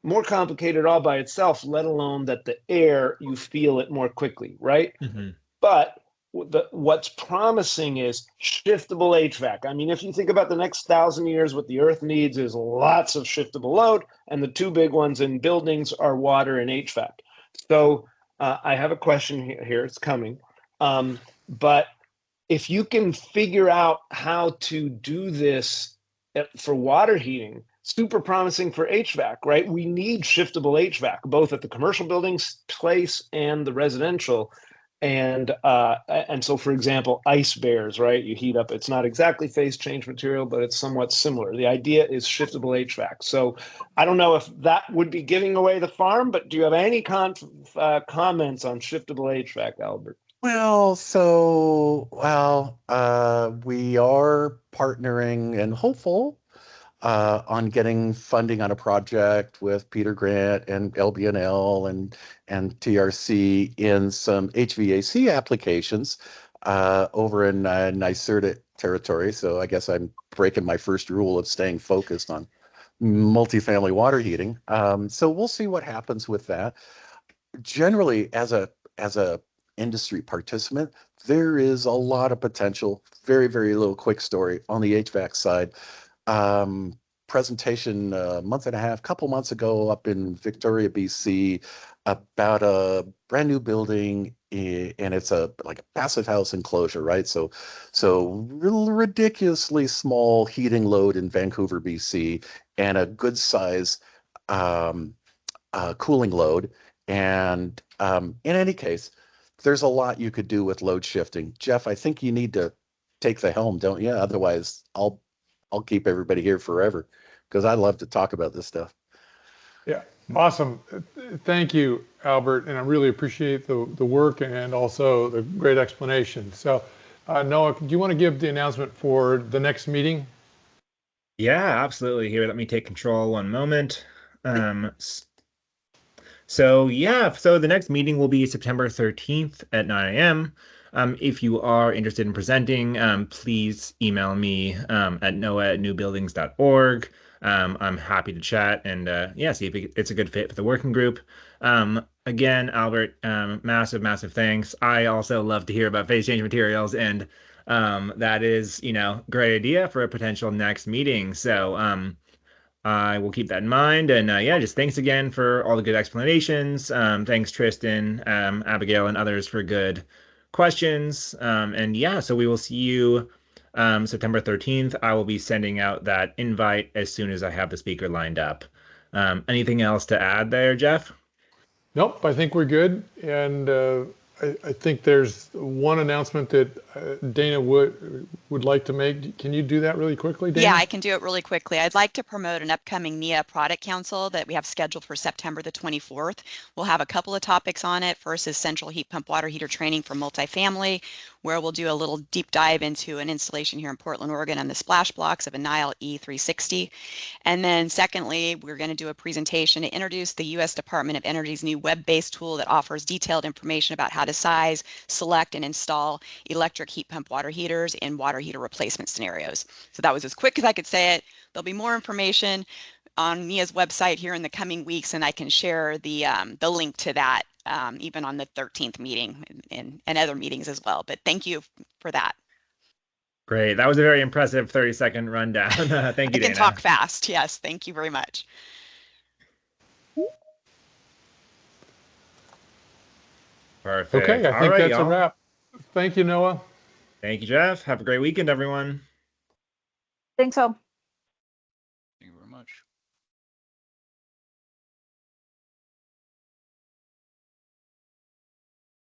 more complicated all by itself, let alone that the air, you feel it more quickly, right? Mm-hmm. But what's promising is shiftable HVAC. I mean, if you think about the next 1,000 years, what the Earth needs is lots of shiftable load, and the two big ones in buildings are water and HVAC. So I have a question here. It's coming. But if you can figure out how to do this for water heating, super promising for HVAC, right? We need shiftable HVAC, both at the commercial buildings place and the residential. And so, for example, ice bears, right? You heat up, it's not exactly phase change material, but it's somewhat similar. The idea is shiftable HVAC. So I don't know if that would be giving away the farm, but do you have any comments on shiftable HVAC, Albert? Well, we are partnering and hopeful on getting funding on a project with Peter Grant and LBNL and TRC in some HVAC applications over in NYSERDA territory. So I guess I'm breaking my first rule of staying focused on multifamily water heating. So we'll see what happens with that. Generally, as a industry participant, there is a lot of potential. Very, very little quick story on the HVAC side. Presentation a couple months ago up in Victoria, BC, about a brand new building, and it's like a passive house enclosure, right? So ridiculously small heating load in Vancouver, BC, and a good size cooling load. And in any case, there's a lot you could do with load shifting. Jeff, I think you need to take the helm, don't you? Otherwise, I'll keep everybody here forever because I love to talk about this stuff. Yeah, awesome. Thank you, Albert, and I really appreciate the work and also the great explanation. So, Noah, do you want to give the announcement for the next meeting? Yeah, absolutely. Here, let me take control one moment. So the next meeting will be September 13th at 9 a.m. If you are interested in presenting, please email me at noah@newbuildings.org. I'm happy to chat and see if it's a good fit for the working group. Again, Albert, massive thanks. I also love to hear about phase change materials, and that is, great idea for a potential next meeting. So I will keep that in mind. And just thanks again for all the good explanations. Thanks, Tristan, Abigail, and others for good questions. So we will see you September 13th. I will be sending out that invite as soon as I have the speaker lined up. Anything else to add there, Jeff? Nope, I think we're good. And I think there's one announcement that Dana would like to make. Can you do that really quickly, Dana? Yeah, I can do it really quickly. I'd like to promote an upcoming NIA Product Council that we have scheduled for September the 24th. We'll have a couple of topics on it. First is central heat pump water heater training for multifamily, where we'll do a little deep dive into an installation here in Portland, Oregon on the splash blocks of a Nile E360. And then secondly, we're going to do a presentation to introduce the U.S. Department of Energy's new web-based tool that offers detailed information about how how to size, select, and install electric heat pump water heaters in water heater replacement scenarios. So that was as quick as I could say it. There'll be more information on NIA's website here in the coming weeks, and I can share the link to that even on the 13th meeting and other meetings as well. But thank you for that. Great. That was a very impressive 30-second rundown. Thank you, I can Dana. talk fast. Yes, thank you very much. Perfect. Okay, I All think right, that's a y'all. wrap. Thank you, Noah. Thank you, Jeff. Have a great weekend, everyone. Think so. Thank you very much.